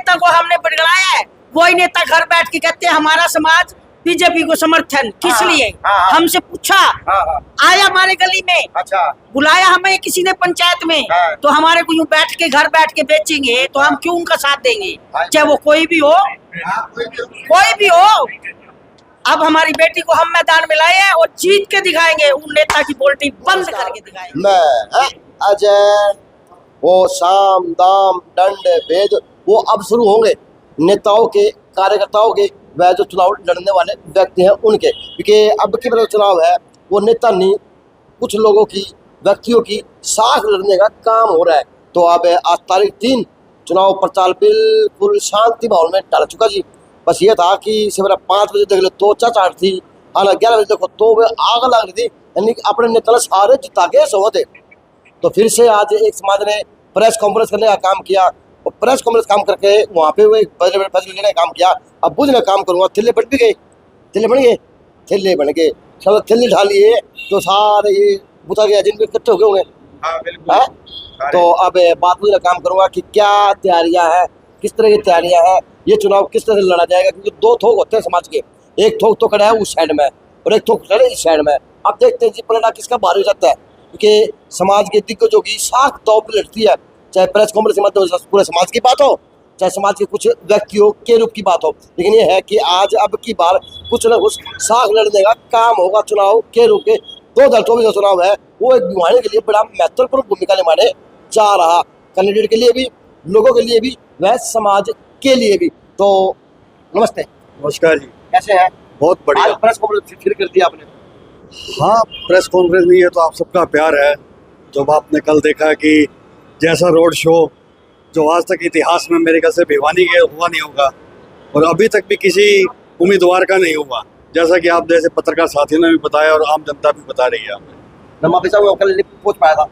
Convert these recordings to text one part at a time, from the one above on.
नेता को हमने बिगड़ाया है, वही नेता घर बैठ के कहते हैं हमारा समाज बीजेपी को समर्थन किस लिए। हमसे पूछा, आया हमारे गली में, अच्छा बुलाया हमें किसी ने पंचायत में, तो हमारे को यूं बैठ के घर बैठ के बेचेंगे तो हम क्यों उनका साथ देंगे, चाहे वो कोई भी हो, कोई भी हो। अब हमारी बेटी को हम मैदान में लाए हैं और जीत के दिखाएंगे, उन नेता की पॉलिटिक्स बंद करके दिखाएंगे। मैं अजय, वो साम दाम दंड भेद वो अब शुरू होंगे नेताओं के, कार्यकर्ताओं के, वह जो चुनाव लड़ने वाले व्यक्ति हैं उनके, क्योंकि अब की जो चुनाव है वो नेता नहीं, कुछ लोगों की, व्यक्तियों की साख लड़ने का काम हो रहा है। तो अब आज तारीख 3 चुनाव प्रचार बिल्कुल शांति माहौल में डाल चुका जी। बस ये था कि सवेरे 5 बजे देख लो तो चाचाट थी, हालांकि 11 बजे देखो तो वे आग लग रही थी, यानी कि अपने नेता सारे जिता के सो थे। तो फिर से आज एक समाज ने प्रेस कॉन्फ्रेंस करने का काम किया, और प्रेस कॉन्फ्रेंस काम करके वहाँ पे वो बड़े फैसले लेने का काम किया। अब बुझ ने काम करूँगा, थिल्ले बन भी गए, थिल्ले बन गए, थिल्ले बन गए, सब थिल्ले ढा लिए तो सारे ये बुता गया जिनके इकट्ठे हो गए होंगे। तो अब बात बुझ काम करूँगा कि क्या तैयारियाँ हैं, किस तरह की तैयारियाँ हैं, ये चुनाव किस तरह से लड़ा जाएगा, क्योंकि 2 थोक होते हैं समाज के, एक थोक तो खड़ा है उस साइड में और एक थोक खड़ा है इस साइड में। अब देखते हैं जी पलटा किसका भारी हो जाता है, क्योंकि समाज के दिग्गजों की साख दांव पे लड़ती है, चाहे प्रेस कॉन्फ्रेंस के माध्यम से पूरे समाज की बात हो, चाहे समाज के कुछ व्यक्तियों के रूप की बात हो। लेकिन ये है कि आज अब की बार कुछ न कुछ साख लड़ने का काम होगा चुनाव के रूप के। 2024 का चुनाव है वो एक निभाने के लिए बड़ा महत्वपूर्ण भूमिका निभाने जा रहा, कैंडिडेट के लिए भी, लोगों के लिए भी, वह समाज के लिए भी। तो नमस्ते। नमस्कार जी, कैसे हैं? बहुत बढ़िया। आज प्रेस कॉन्फ्रेंस फिर कर दिया आपने? हाँ, प्रेस कॉन्फ्रेंस नहीं है तो आप सबका प्यार है। जब आपने कल देखा कि जैसा रोड शो जो आज तक इतिहास में मेरे ख्याल से भिवानी के हुआ नहीं होगा, और अभी तक भी किसी उम्मीदवार का नहीं हुआ, जैसा कि आप जैसे पत्रकार साथियों ने भी बताया और आम जनता भी बता रही है। माफी साहब कल नहीं पहुंच पाया था?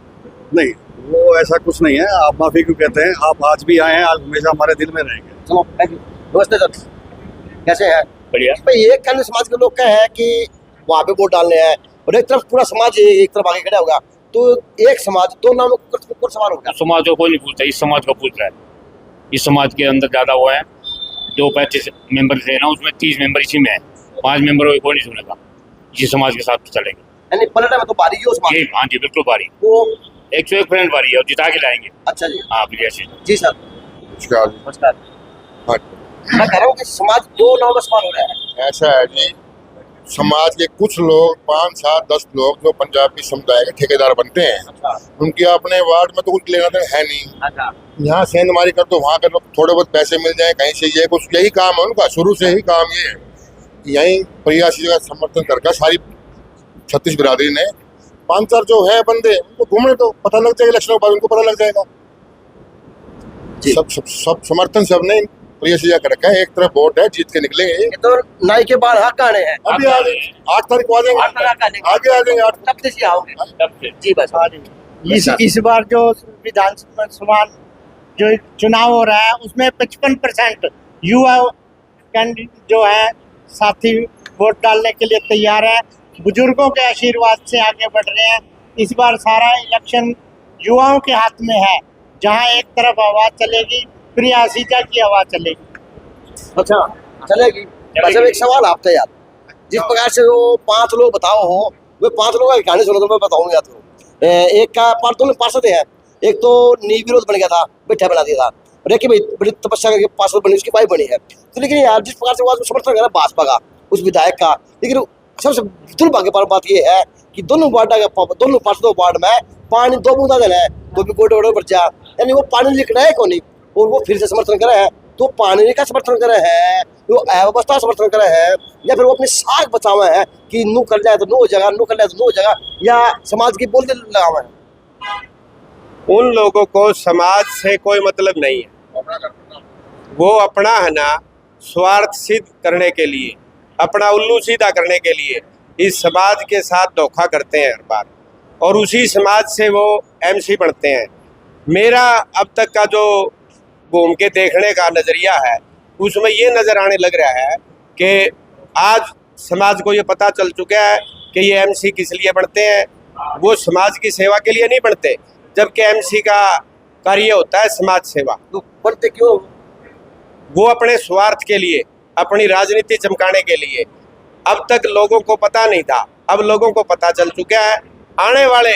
नहीं, वो ऐसा कुछ नहीं है। आप माफी क्यों कहते हैं, आप आज भी आए हैं, आज हमेशा हमारे दिल में रहेंगे। चलो थैंक यू। नमस्ते सर, कैसे हैं? बढ़िया। भाई एक खाने समाज के लोग क्या है कि वहाँ पे वोट डालने हैं और एक तरफ पूरा समाज एक तरफ आगे खड़ा होगा, तो एक समाज दो नामों को सवाल होगा। समाज को कोई नहीं पूछता, इस समाज को पूछ रहा है। इस समाज के अंदर ज्यादा वो है, जो 35 मेंबर थे ना उसमें 30 मेंबर इसी में है, 5 मेंबर कोई नहीं सुनेगा, इसी समाज के साथ चलेगा। यानी पलटा में तो बारी हो समाज। हाँ जी बिल्कुल बारी, वो 101% बारी है और जिता के लाएंगे। अच्छा जी। हाँ प्रिया जी सर। नमस्कार। मैं कह रहा हूँ कि समाज दो नाव में सवाल हो रहा है। ऐसा है जी, समाज के कुछ लोग 5, 7, 10 लोग जो पंजाबी समुदाय के ठेकेदार बनते हैं, उनके अपने वार्ड में तो कुछ लेना देना है नहीं। यहाँ सेंधमारी कर दो, वहाँ कर दो, थोड़े बहुत पैसे मिल जाए कहीं से, ये कुछ यही काम है उनका, शुरू से ही काम ये है। यही प्रयासी का समर्थन करके सारी 36 बिरादरी ने 5-4 जो है बंदे उनको घूमने तो पता लग जाएगा, इलेक्शन के बाद उनको पता लग जाएगा। सब समर्थन सबने प्रयासी कर रखा है, एक तरफ वोट है, जीत के निकलेंगे। तो नाई के बाद हक आने हैं, अभी आ जाएंगे, 8 तारीख को आ जाएंगे, आगे आ जाएंगे, 8 तब से आओगे जी। बस इस बार जो विधानसभा जो चुनाव हो रहा है उसमें 55% युवा कैंडिडेट जो है साथी वोट डालने के लिए तैयार है, बुजुर्गों के आशीर्वाद से आगे बढ़ रहे हैं। इस बार सारा इलेक्शन युवाओं के हाथ में है, जहां एक तरफ आवाज चलेगी प्रिया सीजा की आवाज चलेगी। अच्छा चलेगी। अच्छा एक सवाल आपसे यार, जिस प्रकार से वो 5 लोग बताओ हो, वे 5 लोगों का कहानी सुनो तो मैं बताऊंगा। तो एक का दोनों पार्षद है, एक तो निर्विरोध बन गया था, बैठा बना दिया था, और एक भाई बड़ी तपस्या करके पार्षद बनी, उसकी वाइफ बनी है। तो लेकिन यार जिस प्रकार से वो समर्थन कर रहा है भाजपा का, उस विधायक का, लेकिन सबसे दुर्भाग्य पर बात ये है कि दोनों पार्षदों वार्ड में पानी 2 बूंदा देना है तो भी गोडे पर जा, यानी वो पानी लिखना है कौन नहीं, और वो फिर से समर्थन करे है। तो पानी का समर्थन करे है, वो अव्यवस्था समर्थन करे है, या फिर वो अपनी साख बचावे है कि नू कर जाए तो नो जगह, नू कर जाए तो नो जगह, या समाज की बोलते लगावे है। उन लोगों को समाज से कोई मतलब नहीं है, वो अपना है ना स्वार्थ सिद्ध करने के लिए, अपना उल्लू सीधा करने के लिए इस समाज के साथ धोखा करते हैं हर बार, और उसी समाज से वो एमसी बनते हैं। मेरा अब तक का जो घूम के देखने का नज़रिया है उसमें ये नज़र आने लग रहा है कि आज समाज को ये पता चल चुका है कि ये एमसी किस लिए बनते हैं, वो समाज की सेवा के लिए नहीं बनते, जबकि एमसी का कार्य होता है समाज सेवा। तो बनते क्यों? वो अपने स्वार्थ के लिए, अपनी राजनीति चमकाने के लिए। अब तक लोगों को पता नहीं था, अब लोगों को पता चल चुका है। आने वाले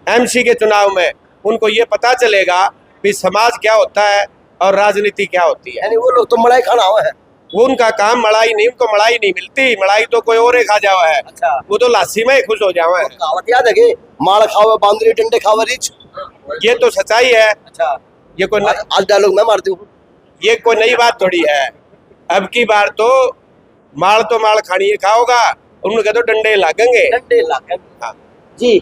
एमसी के चुनाव में उनको ये पता चलेगा कि समाज क्या होता है और राजनीति क्या होती है। यानी वो लोग तो मलाई खाना हुआ है। वो उनका काम मलाई नहीं, उनको मलाई नहीं मिलती, मलाई तो कोई और ही खा जावा है। अच्छा। वो तो लासी में ही खुश हो जावा है। कहावत याद है कि माल खाओ बांदरी डंडे खाओ रीछ। ये तो सच्चाई है। अच्छा। ये कोई आज डायलॉग मैं मारती हूँ। ये कोई नई बात थोड़ी है। अब की बार तो माल खानी खाओगा, उनके तो डंडे लागेंगे। डंडे लागेंगे। हाँ। जी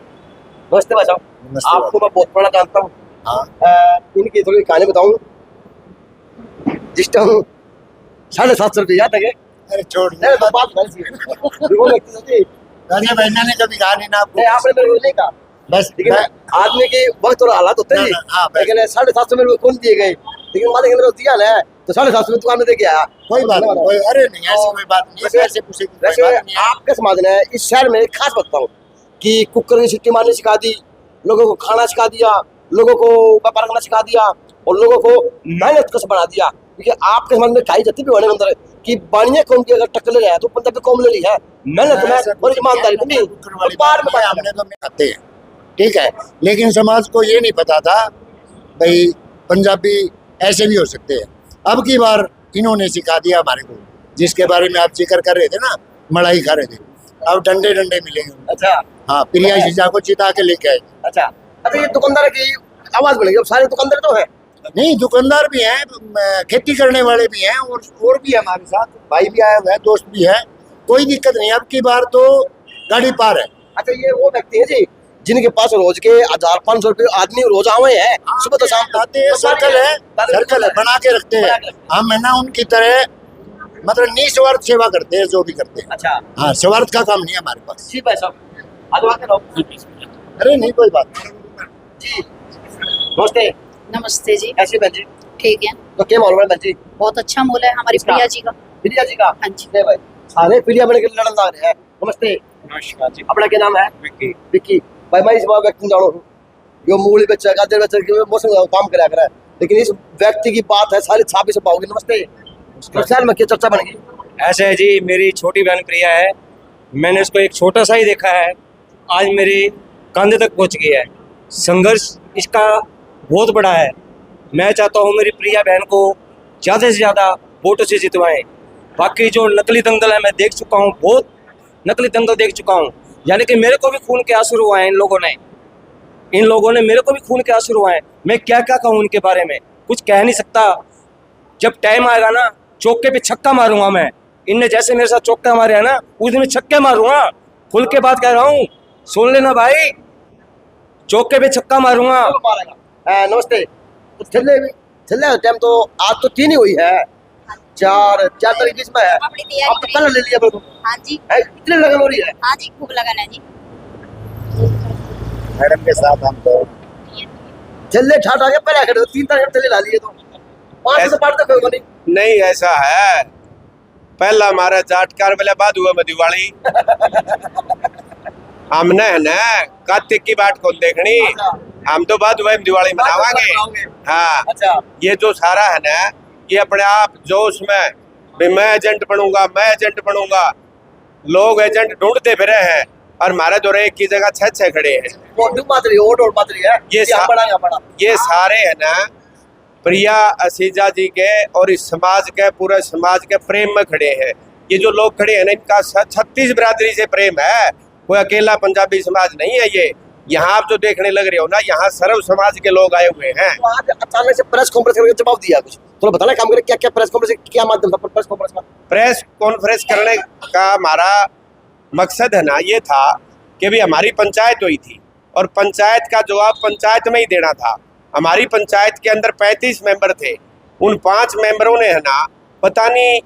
नमस्ते भाई साहब, आपको मैं बहुत बड़ा जानता हूँ। हाँ। इनकी थोड़ी कहानी बताऊँ। जिस टाइम 750 रुपये याद है क्या? अरे छोड़ नहीं मैं बात वो व्यक्ति सोचिए राजा भैया ने कभी कहा नहीं ना आपको। नहीं आपने मेरे को नहीं कहा बस लेकिन आदमी के वक्त और हालात होते हैं जी। हाँ, लेकिन 750 मेरे को कौन दिए गए, लेकिन मालिक ने मेरे को दिया ना तो 750 में दुकान में दे के आया। कोई बात नहीं, कोई अरे नहीं ऐसी कोई बात नहीं, ऐसे पूछे कोई वैसे बात नहीं है। आपके समाज ने इस शहर में खास बताता हूँ कि कुकर की सीटी मारनी सिखा दी, लोगों को खाना सिखा दिया, लोगों को व्यापार करना सिखा दिया और लोगों को मेहनत को बना दिया। क्योंकि आपके समाज में कही जाती भी होने अंदर कि बानिया कौम की अगर टक्कर ले रहा है तो पंजाबी कौम ले ली है मेहनत में और ईमानदारी में नहीं व्यापार में बना हमने तो खाते हैं, ठीक है, लेकिन समाज को ये नहीं पता था भाई पंजाबी ऐसे भी हो सकते हैं। अब की बार इन्होंने सिखा दिया हमारे को, जिसके बारे में आप जिक्र कर रहे थे ना, मलाई खा रहे थे, अब डंडे डंडे मिलेंगे। अच्छा। हाँ, प्रिया शीशा को चिता के लेके आए। अच्छा। अच्छा ये दुकानदार की आवाज बनेगी, अब सारे दुकानदार तो है नहीं, दुकानदार भी हैं, खेती करने वाले भी हैं और भी है हमारे साथ, भाई भी आया हुआ है, दोस्त भी है, कोई दिक्कत नहीं। अब की बार तो गाड़ी पार है। अच्छा ये वो व्यक्ति है जी जिनके पास रोज के 1500 रुपये आदमी रोज आवे हैं सुबह तो शाम आते हैं, सर्कल है बना के रखते हैं। हम है ना उनकी तरह मतलब निस्वार्थ सेवा करते हैं जो भी करते हैं। अच्छा। हाँ, स्वार्थ का काम नहीं है हमारे पास। जी भाई साहब आज आके रहो। अरे नहीं कोई बात नहीं। जी नमस्ते। नमस्ते जी। कैसे बहन जी? ठीक है, तो क्या मालूम है बहन जी? बहुत अच्छा मोल है हमारी किसका? प्रिया जी का। प्रिया जी का? हाँ जी। नहीं भाई सारे प्रिया बने के लड़न लग रहे हैं। नमस्ते। नमस्कार जी। अपना क्या नाम है? विक्की। विक्की भाई मैं इस बार व्यक्ति जानो हूँ जो मूली बेचा गाजर बेचा के मौसम का काम करा है, लेकिन इस व्यक्ति की बात है सारी छापी से पाओगे। नमस्ते। तो शहर में क्या चर्चा बन गई? ऐसा है जी, मेरी छोटी बहन प्रिया है, मैंने उसको एक छोटा सा ही देखा है, आज मेरे कंधे तक पहुंच गया है। संघर्ष इसका बहुत बड़ा है। मैं चाहता हूं मेरी प्रिया बहन को ज़्यादा से ज़्यादा वोटों से जितवाएं। बाकी जो नकली दंगल है मैं देख चुका हूं, बहुत नकली दंगल देख चुका हूं, यानी कि मेरे को भी खून के आंसू रुआए हैं इन लोगों ने मेरे को भी खून के आंसू रुआए। मैं क्या क्या कहूँ उनके बारे में, कुछ कह नहीं सकता। जब टाइम आएगा ना चौके पे छक्का मारूंगा मैं। इनने जैसे मेरे साथ चौका मारे है ना, उस दिन मैं छक्के मारूंगा। खुल के बात कह रहा हूँ, सुन लेना भाई, चौके पे छक्का मारूंगा। नमस्ते। तो चले टाइम तो आज तो 3 ही हुई है, 4 तारीख बीच में है। अपनी तैयारी आप तो कल ले लिया बिल्कुल। हाँ जी। इतने लगन हो रही है। हाँ जी, खूब लगन है जी। मैडम के साथ हम तो चले ठाट आगे पहले खड़े 3 तारीख चले ला लिए तो 5 से पार तक होगा नहीं। नहीं ऐसा है, पहला हमारा जाटकार वाले बाद हुआ दिवाली। हमने है ना कार्तिक की बात कौन देखनी, हम तो बाद हुआ दिवाली मनावांगे। हाँ। अच्छा। ये जो सारा है ना, ये अपने आप जोश में भी मैं एजेंट बनूंगा, लोग एजेंट ढूंढते फिरे हैं और हमारे दौरे एक की जगह 6 खड़े हैं। और बात रही है ये सारे है ना प्रिया असीजा जी के और इस समाज के पूरे समाज के प्रेम में खड़े हैं। ये जो लोग खड़े हैं ना, इनका 36 बिरादरी से प्रेम है, कोई अकेला पंजाबी समाज नहीं है। ये यहाँ आप जो देखने लग रहे हो ना, यहाँ सर्व समाज के लोग आए हुए हैं। तो आज अचानक से प्रेस कॉन्फ्रेंस करके जवाब दिया, कुछ तो बताना काम करे क्या प्रेस कॉन्फ्रेंस क्या माध्यम था प्रेस कॉन्फ्रेंस का? प्रेस कॉन्फ्रेंस करने का हमारा मकसद है ना ये था कि भी हमारी पंचायत हुई थी और पंचायत का जवाब पंचायत में ही देना था। हमारी पंचायत के अंदर 35 मेंबर थे, उन 5 मेंबरों ने है ना पता नहीं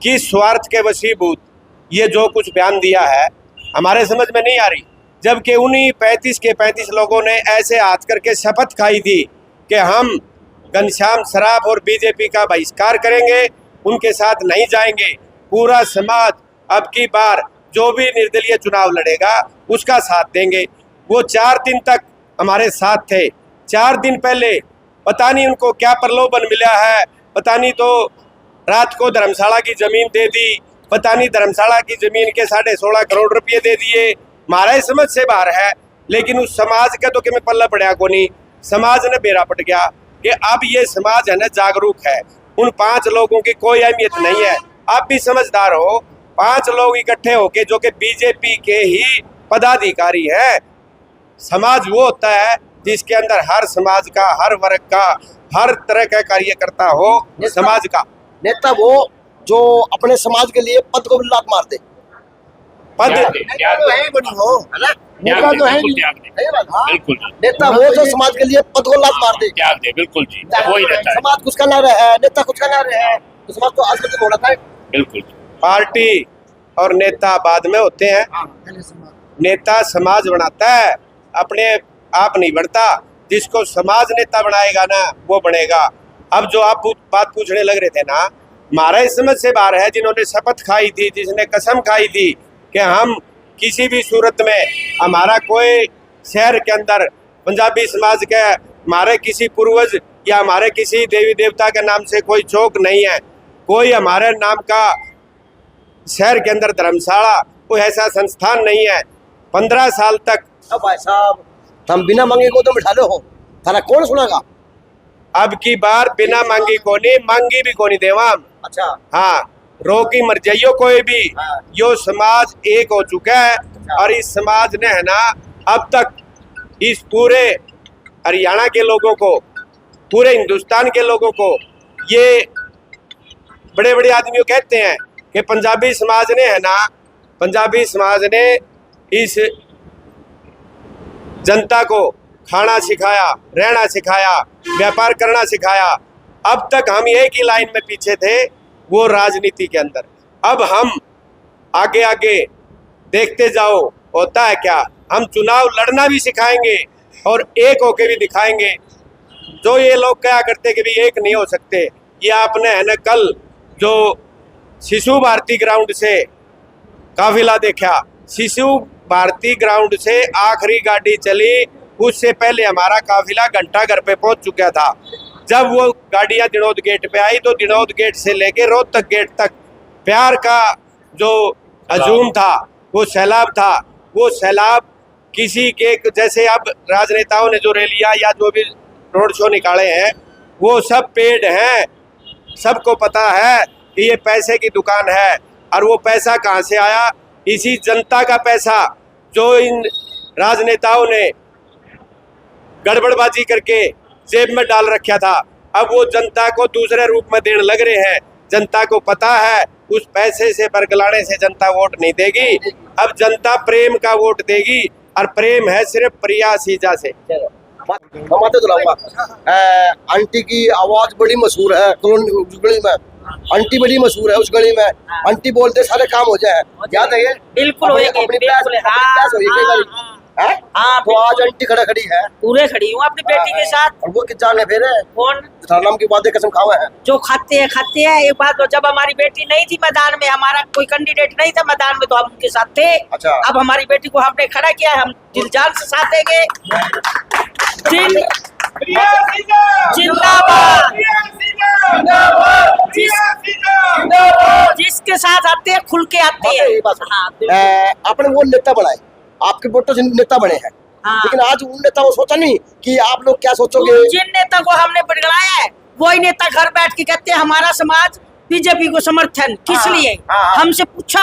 किस स्वार्थ के वशीभूत ये जो कुछ बयान दिया है हमारे समझ में नहीं आ रही। जबकि उन्हीं 35 के 35 लोगों ने ऐसे हाथ करके शपथ खाई थी कि हम घनश्याम सराफ और बीजेपी का बहिष्कार करेंगे, उनके साथ नहीं जाएंगे। पूरा समाज अब की बार जो भी निर्दलीय चुनाव लड़ेगा उसका साथ देंगे। वो 4 दिन तक हमारे साथ थे। 4 दिन पहले पता नहीं उनको क्या प्रलोभन मिला है, पता नहीं तो रात को धर्मशाला की जमीन दे दी, पता नहीं धर्मशाला की जमीन के 16.5 करोड़ रुपये दे दिए। हमारा समझ से बाहर है, लेकिन उस समाज का तो कि मैं पल्ला पड़ा को नहीं, समाज ने बेरा पट गया कि अब ये समाज है ना जागरूक है, उन 5 लोगों की कोई अहमियत नहीं है। आप भी समझदार हो, 5 लोग इकट्ठे होके जो कि बीजेपी के ही पदाधिकारी है। समाज वो होता है जिसके अंदर हर समाज का, हर वर्ग का, हर तरह का कार्यकर्ता हो समाज का। नेता वो जो अपने समाज के लिए पद को भी लात मार दे। पद तो है ही बनी हो, है ना? नेता तो है नहीं। सही बात, हाँ। बिल्कुल नेता वो जो समाज के लिए पद को लात मार दे। त्याग दे, बिल्कुल जी, वही रहता है। समाज कुछ करना रहा है, नेता कुछ करना रहा है, तो समाज तो आज तक होना था। बिल्कुल। पार्टी और नेता बाद में होते हैं। नेता समाज बनाता है, अपने आप नहीं बनता। जिसको समाज नेता बनाएगा ना वो बनेगा। अब जो आप बात पूछने लग रहे थे ना, हमारा इस समझ से बाहर है जिन्होंने शपथ खाई थी, जिसने कसम खाई थी कि हम किसी भी सूरत में, हमारा कोई शहर के अंदर पंजाबी समाज के हमारे किसी पूर्वज या हमारे किसी देवी देवता के नाम से कोई चौक नहीं है, कोई हमारे नाम का शहर के अंदर धर्मशाला कोई ऐसा संस्थान नहीं है। 15 साल तक। अब भाई साहब हम बिना मांगे को तो बिठा लो हो, थारा कौन सुनागा? अब की बार बिना मांगी को नहीं, मांगी भी को नहीं देवा। अच्छा हाँ, रोकी मर जाइयो कोई भी। हाँ। यो समाज एक हो चुका है और इस समाज ने है ना अब तक इस पूरे हरियाणा के लोगों को, पूरे हिंदुस्तान के लोगों को, ये बड़े बड़े आदमियों कहते हैं कि पंजाबी समाज ने है ना, पंजाबी समाज ने इस जनता को खाना सिखाया, रहना सिखाया, व्यापार करना सिखाया। अब तक हम एक ही लाइन में पीछे थे, वो राजनीति के अंदर। अब हम आगे आगे देखते जाओ होता है क्या। हम चुनाव लड़ना भी सिखाएंगे और एक होके भी दिखाएंगे। जो ये लोग क्या करते कि भी एक नहीं हो सकते, ये आपने है ना कल जो शिशु भारती ग्राउंड से काफिला देखा, शिशु भारती ग्राउंड से आखिरी गाड़ी चली, उससे पहले हमारा काफिला घंटा घर पे पहुंच चुका था। जब वो गाड़ियां दिनोद गेट पे आई तो दिनोद गेट से लेके रोहतक गेट तक प्यार का जो हजूम था, वो सैलाब था। वो सैलाब किसी के, जैसे अब राजनेताओं ने जो रैलियां या जो भी रोड शो निकाले हैं, वो सब पेड हैं। सबको पता है कि ये पैसे की दुकान है और वो पैसा कहाँ से आया? इसी जनता का पैसा जो इन राजनेताओं ने गड़बड़बाजी करके जेब में डाल रखा था, अब वो जनता को दूसरे रूप में देने लग रहे हैं। जनता को पता है उस पैसे से बरगलाने से जनता वोट नहीं देगी। अब जनता प्रेम का वोट देगी और प्रेम है सिर्फ प्रिया सीजा से। कमाते तो लाऊंगा। आंटी की आवाज बड़ी मशहूर है उस गली में, आंटी बड़ी मशहूर है उस गली में। आंटी बोलते सारे काम हो जाए, याद है ये? बिल्कुल होएगी, बिल्कुल। हाँ, तो आज आंटी खड़ा खड़ी है, पूरे खड़ी हूँ अपनी बेटी के साथ। और वो किस जाने फिर है? कौन? नाम की बातें कसम खावा है जो खाते हैं। एक बात तो, जब हमारी बेटी नहीं थी मैदान में, हमारा कोई कैंडिडेट नहीं था मैदान में, तो हम उनके साथ थे। अच्छा। अब हमारी बेटी को हमने खड़ा किया है, हम दिल जान से साथ देंगे। जिंदाबाद। जिसके साथ आते हैं खुल के आते हैं। आपने वो नेता बनाए, आपके वोटों से नेता बने हैं। हाँ। लेकिन आज उन नेता को सोचा नहीं कि आप लोग क्या सोचोगे? जिन नेता को हमने बिगड़ाया है, वही नेता घर बैठ के कहते हैं हमारा समाज बीजेपी को समर्थन। किस लिए? हमसे पूछा,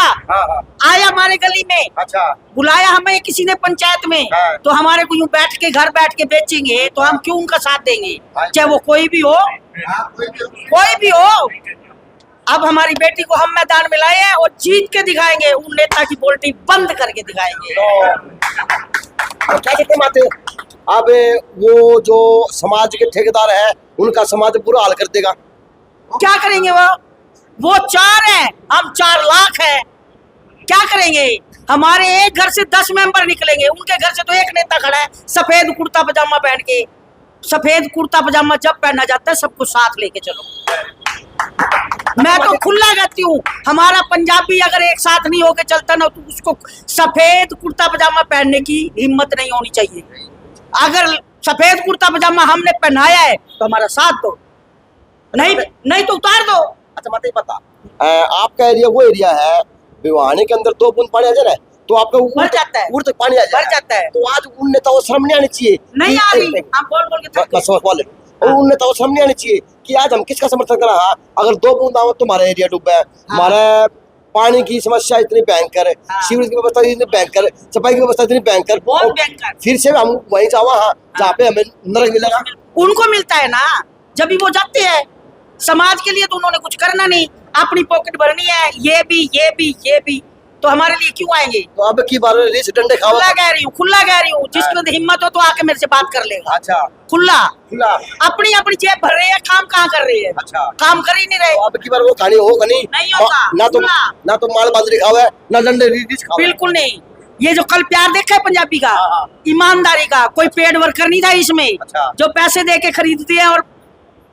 आया हमारे गली में, अच्छा बुलाया हमें किसी ने पंचायत में, तो हमारे को यूं बैठ के घर बैठ के बेचेंगे तो हम क्यों उनका साथ देंगे? चाहे वो कोई भी हो, कोई भी हो। अब हमारी बेटी को हम मैदान में लाए हैं और जीत के दिखाएंगे, उन नेता की पॉलिटिक्स बंद करके दिखाएंगे। तो क्या कहते माते? अब वो जो समाज के ठेकेदार है, उनका समाज बुरा हाल कर देगा। क्या करेंगे वो 4 है, हम 4 लाख है। क्या करेंगे? हमारे एक घर से 10 मेंबर निकलेंगे, उनके घर से तो एक नेता खड़ा है सफेद कुर्ता पजामा पहन के। सफेद कुर्ता पजामा जब पहना जाता है सबको साथ लेके चलो। मैं तो खुला कहती हूँ, हमारा पंजाबी अगर एक साथ नहीं होके चलता ना, तो उसको सफेद कुर्ता पजामा पहनने की हिम्मत नहीं होनी चाहिए। अगर सफेद कुर्ता पजामा हमने पहनाया है तो हमारा साथ दो। नहीं नहीं तो उतार दो। अच्छा मत ही पता आपका एरिया वो एरिया है भिवानी के अंदर 2 बूंद पानी आ जाए तो आपका भर जाता है, ऊपर तक पानी आ भर जाता है। तो आज उन नेताओं को शर्म नहीं आनी चाहिए नहीं कि- आ रही, हम बोल बोल के थक गए। बस बोले और उन नेताओं को शर्म नहीं आनी चाहिए कि आज हम किसका समर्थन कर रहा। अगर 2 बूंद आओ तो हमारा एरिया डूबा है, हमारा पानी की समस्या इतनी भयंकर है, सीवरेज की व्यवस्था इतनी भयंकर, सफाई की व्यवस्था इतनी भयंकर, बहुत और भयंकर। फिर से हम वहीं जावा जहाँ पे हमें नरक मिलेगा। उनको मिलता है ना, जब भी वो जाते हैं समाज के लिए तो उन्होंने कुछ करना नहीं, अपनी पॉकेट भरनी है, ये भी तो हमारे लिए क्यों आएंगे। तो अब की बार रेस डंडे खाओ। खुला कह रही हूँ जिसके अंदर हिम्मत हो तो आके मेरे से बात कर लेगा। अच्छा खुला खुला अपनी अपनी जेब भर रहे हैं, काम कहाँ कर रहे हैं। अच्छा काम कर ही नहीं रहे। तो अब की बार वो खानी होगा नहीं, नहीं होगा, ना तो माल बांधरी खाओ है ना डंडे रीडिस खाओ। बिल्कुल नहीं। ये जो कल प्यार देखा है पंजाबी का, हाँ। ईमानदारी का, कोई पेड वर्कर नहीं था इसमें। अच्छा। जो पैसे दे के खरीदते हैं और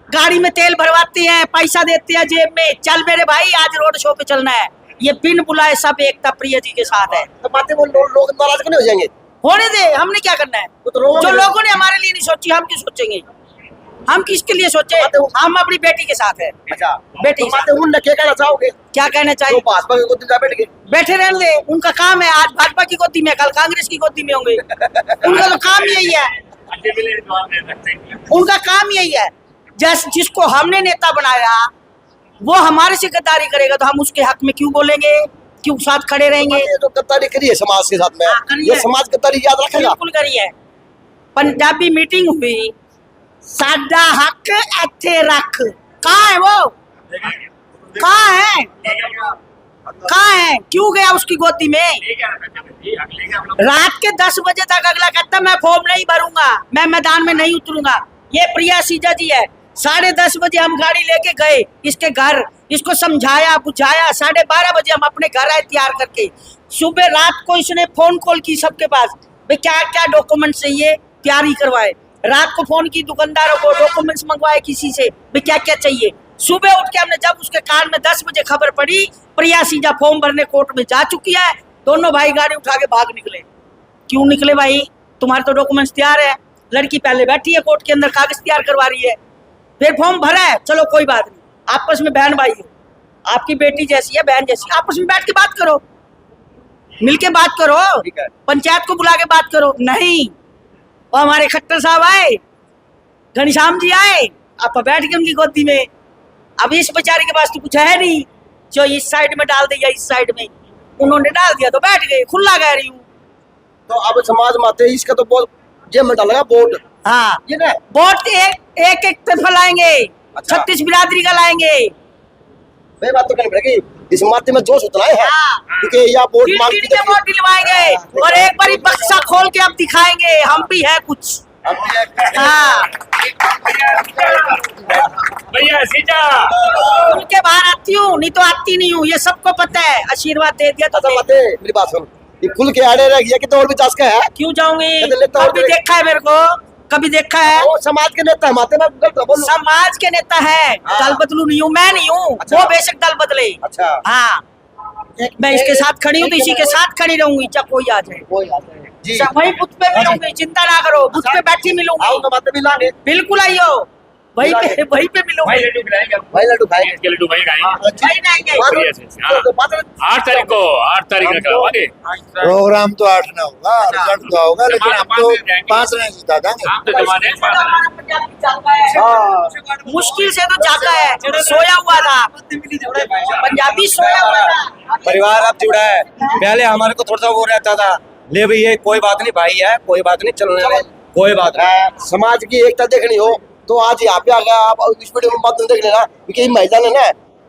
गाड़ी में तेल भरवाते हैं, पैसा देते हैं जेब में, चल मेरे भाई आज रोड शो पे चलना है, ये बिन बुलाए सब एकता प्रिय जी के साथ है। तो बातें वो लोग नाराज क्यों नहीं हो जाएंगे। होने दे, हमने क्या करना है। तो लोगों जो ने- लोगों ने हमारे लिए नहीं सोची हम क्यों सोचेंगे। हम किसके लिए सोचे, हम अपनी बेटी के साथ है। अच्छा बेटी तो के बातें उन क्या कहना चाहोगे। क्या कहना जो चाहिए, भाजपा के गोदी में जा बैठ गए। बैठे रहने दे, उनका काम है। आज भाजपा की गोदी में, कल कांग्रेस की गोदी में होंगे। उनका तो काम यही है, उनका काम यही है। जिसको हमने नेता बनाया वो हमारे से गद्दारी करेगा तो हम उसके हक में क्यों बोलेंगे, क्यों साथ खड़े रहेंगे। ये तो गद्दारी करी है समाज के साथ में, हाँ, करी ये है। समाज गद्दारी याद रखेगा। बिल्कुल करी है। पंजाबी मीटिंग हुई, साडा हक इत्थे रख, कहाँ है वो, कहाँ है, कहाँ है, क्यों गया उसकी गोदी में। रात के 10 बजे तक अगला कहता मैं फॉर्म नहीं भरूंगा, मैं मैदान में नहीं उतरूंगा। ये प्रिया सीजा जी है। 10:30 बजे हम गाड़ी लेके गए इसके घर, इसको समझाया बुझाया, 12:30 बजे हम अपने घर आए तैयार करके। सुबह रात को इसने फोन कॉल की सबके पास, भाई क्या क्या डॉक्यूमेंट चाहिए, तैयारी करवाए। रात को फोन की दुकानदारों को, डॉक्यूमेंट्स मंगवाए किसी से, भाई क्या क्या चाहिए। सुबह उठ के हमने जब उसके कान में 10 बजे खबर पड़ी प्रिया सीजा फॉर्म भरने कोर्ट में जा चुकी है, दोनों भाई गाड़ी उठा के भाग निकले। क्यों निकले भाई, तुम्हारे तो डॉक्यूमेंट्स तैयार है, लड़की पहले बैठी है कोर्ट के अंदर, कागज तैयार करवा रही है, फिर फॉर्म भरा है, चलो कोई बात नहीं, आपस में बहन भाई हो, आपकी बेटी जैसी है बहन जैसी, आपस में बैठ के बात करो, मिलके बात करो, पंचायत को बुला के बात करो। नहीं, वो हमारे खट्टर साहब आए, घनश्याम जी आए, आप बैठ के उनकी गोदी में। अब इस बेचारे के पास तो कुछ है नहीं, जो इस साइड में डाल दिया, इस साइड में उन्होंने डाल दिया तो बैठ गए। खुला कह रही हूँ। तो अब समाज माते इसका तो बहुत जेब में डालेगा वोट। हाँ, ये ना वोट एक तरफा लाएंगे, अच्छा। 36 बिरादरी का लाएंगे। वही बात तो करनी पड़ेगी, इस माते में जोश उतना है हाँ। क्योंकि या वोट गिन मांगती गिन के वोट दिलवाएंगे और एक बारी बक्सा खोल के अब दिखाएंगे हम भी है कुछ। हाँ, भैया सीधा उनके बाहर आती हूँ, नहीं तो आती नहीं हूँ, ये सबको पता है। आशीर्वाद दे दिया तो अच्छा माते मेरी बात सुन, ये खुल के आड़े रह गया कि तो और भी चास का है। क्यों जाऊंगी, कहते लेता हूँ कभी तेरे- देखा है मेरे को, कभी देखा है। वो समाज के नेता माते में गलत बोल। समाज के नेता है, हाँ। दल बदलू नहीं हूँ, मैं नहीं हूँ, अच्छा। वो बेशक दल बदले। अच्छा हाँ, मैं इसके साथ खड़ी हूँ तो इसी के साथ खड़ी रहूंगी, चाहे कोई आ जाए। कोई बात नहीं जी, सब वही बुथ पे मिलूंगी, चिंता ना करो, बुथ पे बैठी मिलूंगी। आओ माते भी लागे बिल्कुल आइयो, वहीं पे मिलूंगी। भाई लड्डू खिलाएंगे आपको। भाई लड्डू खाएंगे। इसके लड्डू भाई खाएंगे। वहीं आएंगे। बढ़िया से, हाँ। तो बात 8 तारीख को 8 तारीख को करवाएंगे। प्रोग्राम तो 8 ना होगा, रिजल्ट तो होगा, लेकिन हम तो 5 नहीं जिता देंगे। आप तो जमाने हमारा पंजाबी चलता है, मुश्किल से तो जाता है, सोया हुआ था पंजाबी, सोया हुआ था। परिवार अब जुड़ा है, पहले हमारे को थोड़ा सा वो रहता था, ले भाई ये कोई बात नहीं, भाई है कोई बात नहीं, चलने दे, कोई बात नहीं। समाज की एकता देखनी हो तो आज यहाँ पे आ गया, आप इस वीडियो में बात देख लेना क्योंकि महिला ने ना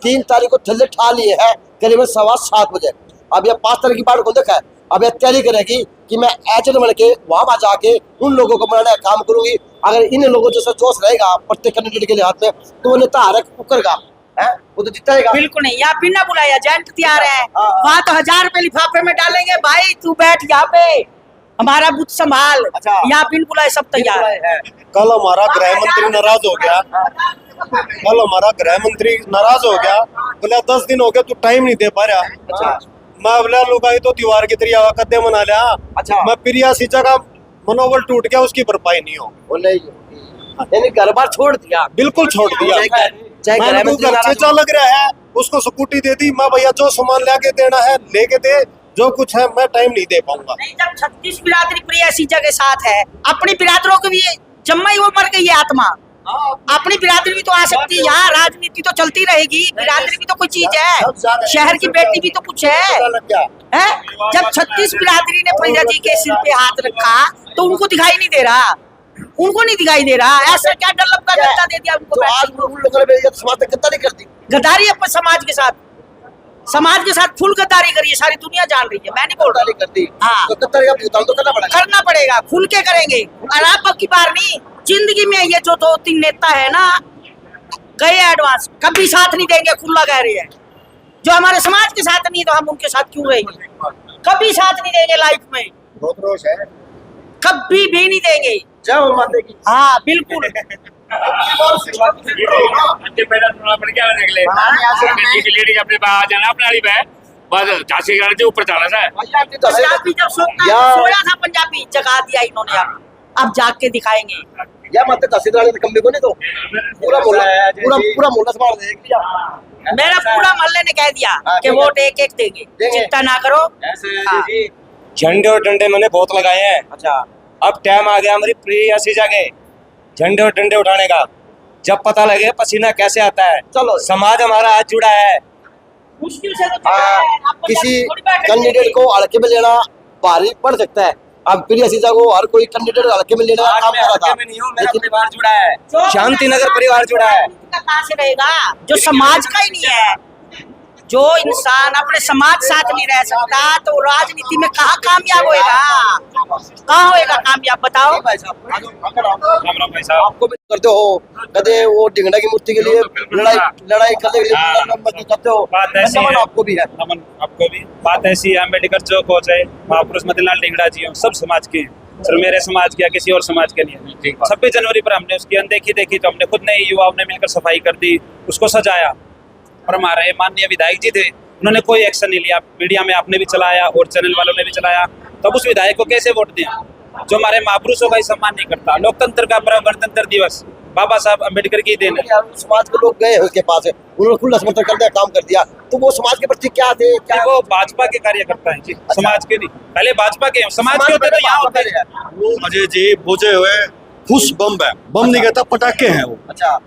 3 तारीख को थल्ले ठा लिए है करीबन 7:15 बजे। अब यह 5 तारीख की बात को देखा है, अब यह तैयारी करेगी कि मैं एजेंट बन के वहां जाके उन लोगों को बनाने का काम करूंगी। अगर इन लोगों जैसा जोश रहेगा प्रत्येक कैंडिडेट के हाथ में तो वो नेता हारक उकरगा है, वो तो जीतेगा। बिल्कुल नहीं, यहाँ बिना बुलाया एजेंट तैयार है, हाँ। वहाँ तो 1000 रुपए लिफाफे में डालेंगे, भाई तू बैठ यहाँ पे, हमारा बुथ संभाल। अच्छा। यहाँ बिन बुलाए सब तैयार है। कल हमारा गृह मंत्री नाराज हो गया, कल हमारा गृह मंत्री नाराज हो गया, बोला 10 दिन हो गए तू टाइम नहीं दे पा रहा। अच्छा मैं बोला लुगाई तो त्योहार की तरिया कदे मना लिया। अच्छा। मैं प्रिया सीचा का मनोबल टूट गया, उसकी भरपाई नहीं हो, वो नहीं यानी घर बार छोड़ दिया, बिल्कुल छोड़ दिया। चाहे गृह मैंने मंत्री घर नाराज चेचा लग रहा है, उसको स्कूटी दे दी, मैं भैया जो सामान लेके देना है लेके दे, जो कुछ है मैं टाइम नहीं दे पाऊंगा। नहीं, जब 36 बिरादरी प्रिय सीजा के साथ है, अपनी बिरादरों को भी जम्मा ही वो मर गई है आत्मा, अपनी बिरादरी भी तो आ सकती है। यहाँ राजनीति तो चलती रहेगी, बिरादरी भी तो कोई चीज है, शहर की बेटी भी तो कुछ है? जब 36 बिरादरी ने फरीदा जी के सिर पे हाथ रखा तो उनको दिखाई नहीं दे रहा, उनको नहीं दिखाई दे रहा। ऐसा क्या डरलब का गद्दा दे दिया उनको? आज उन लोगों ने मेरी समाज तक गद्दारी कर दी, गद्दारी अपन समाज के साथ फुल गद्दारी करिए, सारी दुनिया जान रही है, मैं नहीं बोल गद्दारी रहा। कर दी। हाँ, तो गद्दारी का भुगतान तो करना पड़ेगा। खुल के करेंगे। और आप की बार नहीं, जिंदगी में ये जो 2-3 नेता है ना, गए एडवांस, कभी साथ नहीं देंगे, खुला कह रही है। जो हमारे समाज के साथ नहीं तो हम उनके साथ क्यों रहेंगे? कभी साथ नहीं देंगे लाइफ में, बहुत रोष है, कभी भी नहीं देंगे। जय हो माता की। हाँ बिल्कुल। लेडीज अपने पास जाना अपने वाली बहन बस झांसी के रानी ऊपर चला था। पंजाबी जब सोया था, पंजाबी जगा दिया इन्होंने। अब जाग के दिखाएंगे। या माते तहसीलदार ने कम भी को नहीं तो पूरा मोहल्ला संभाल देगा। मेरा पूरा मोहल्ले ने कह दिया कि वोट एक देंगे, चिंता ना करो। हाँ। झंडे और डंडे मैंने बहुत लगाए हैं। अच्छा, अब टाइम आ गया हमारी प्रिय सीजा के झंडे और डंडे उठाने का। जब पता लगे पसीना कैसे आता है। चलो, समाज हमारा आज जुड़ा है। मुश्किल से तो किसी कैंडिडेट को हल्के में लेना भारी पड़ सकता है। अब प्रिय सीजा को हर कोई कैंडिडेट हल्के में लेने का काम कर रहा था, मेरा परिवार जुड़ा है, शांति नगर परिवार जुड़ा है। कहाँ से रहेगा जो समाज का ही नहीं है? जो इंसान अपने समाज साथ नहीं रह सकता तो राजनीति में कहाँ कामयाब होएगा? कहाँ होएगा कामयाब, बताओ? आपको भी करते हो कदे वो ढिंगड़ा की मूर्ति के लिए लड़ाई करने के लिए करते हो? बात ऐसी है, आपको भी है, नमन आपको भी। बात ऐसी है, अम्बेडकर चौक हो चाहे महापुरुष मदनलाल ढिंगड़ा जी हो, सब समाज के हैं। सिर्फ मेरे समाज के या किसी और समाज के नहीं। 26 जनवरी पर हमने उसकी अनदेखी देखी तो हमने खुद ने युवाओं ने मिलकर सफाई कर दी, उसको सजाया। और हमारे माननीय विधायक जी थे, उन्होंने कोई एक्शन नहीं लिया। मीडिया में आपने भी चलाया और चैनल वालों ने भी चलाया, तब उस विधायक को कैसे वोट दें जो हमारे महापुरुषों का ही सम्मान नहीं करता? लोकतंत्र का पर्व गणतंत्र दिवस बाबा साहब अम्बेडकर की देन है। समाज के लोग गए उसके पास, उन्होंने खुला समर्थन कर दिया, काम कर दिया, तो वो समाज के प्रति क्या थे? क्या वो भाजपा के कार्यकर्ता हैं जी, समाज के नहीं। पहले भाजपा के, समाज के होते तो यहाँ होते हैं। वो अजय जी बुझे हुए खुश बम है, बम नहीं कहता, पटाखे हैं वो। अच्छा,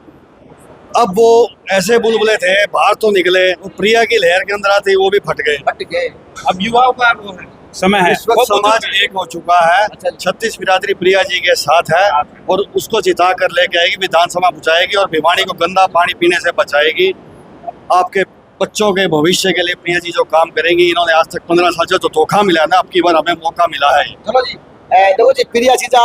अब वो ऐसे बुलबुले थे, बाहर तो निकले, वो प्रिया की लहर के अंदर आते वो भी फट गए। अब युवाओं का वो है समय है, इस वक्त समाज एक हो चुका है। 36 बिरादरी प्रिया जी के साथ है और उसको जिता कर लेके आएगी, विधानसभा पहुंचाएगी और भिवानी को गंदा पानी पीने से बचाएगी। आपके बच्चों के भविष्य के लिए प्रिया जी जो काम करेंगी, इन्होंने आज तक 15 साल से जो धोखा मिला ना, अब की बार हमें मौका मिला है। चलो जी, देखो जी, प्रिया सीजा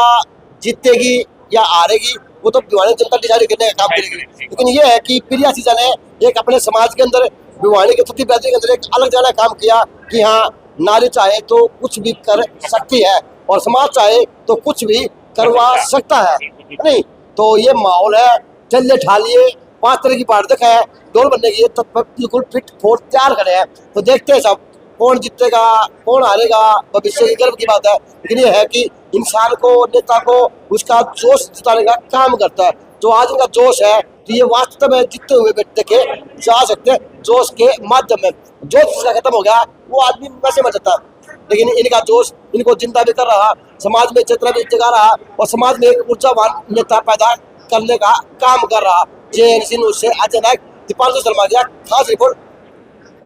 जीतेगी या हारेगी वो तो भिवानी जनता डिसाइड करने का काम करेगी। लेकिन ये है कि प्रिया सीजा ने एक अपने समाज के अंदर, भिवानी के 36 बिरादरी के अंदर एक अलग जगह काम किया कि हाँ, नारी चाहे तो कुछ भी कर सकती है और समाज चाहे तो कुछ भी करवा सकता है, नहीं? तो ये माहौल है, चलिए ठालिए, 5 तरह की पार्टी है, डोल बनने की तो बिल्कुल फिट फोर तैयार खड़े हैं। तो देखते हैं सब कौन जीतेगा कौन हारेगा, भविष्य की गर्व की बात है। लेकिन ये है कि इंसान को, नेता को उसका जोश जिताने का काम करता है। जो आज उनका जोश है तो ये वास्तव में जीतते हुए देखे जा सकते हैं जोश के माध्यम में। जोश जिसका खत्म हो गया वो आदमी वैसे मर जाता है, लेकिन इनका जोश इनको जिंदा भी कर रहा, समाज में चेतना भी जगा रहा और समाज में एक ऊर्जावान नेता पैदा करने का काम कर रहा। जे न्यूज़ से अजय नायक, दीपांशु शर्मा, खास रिपोर्ट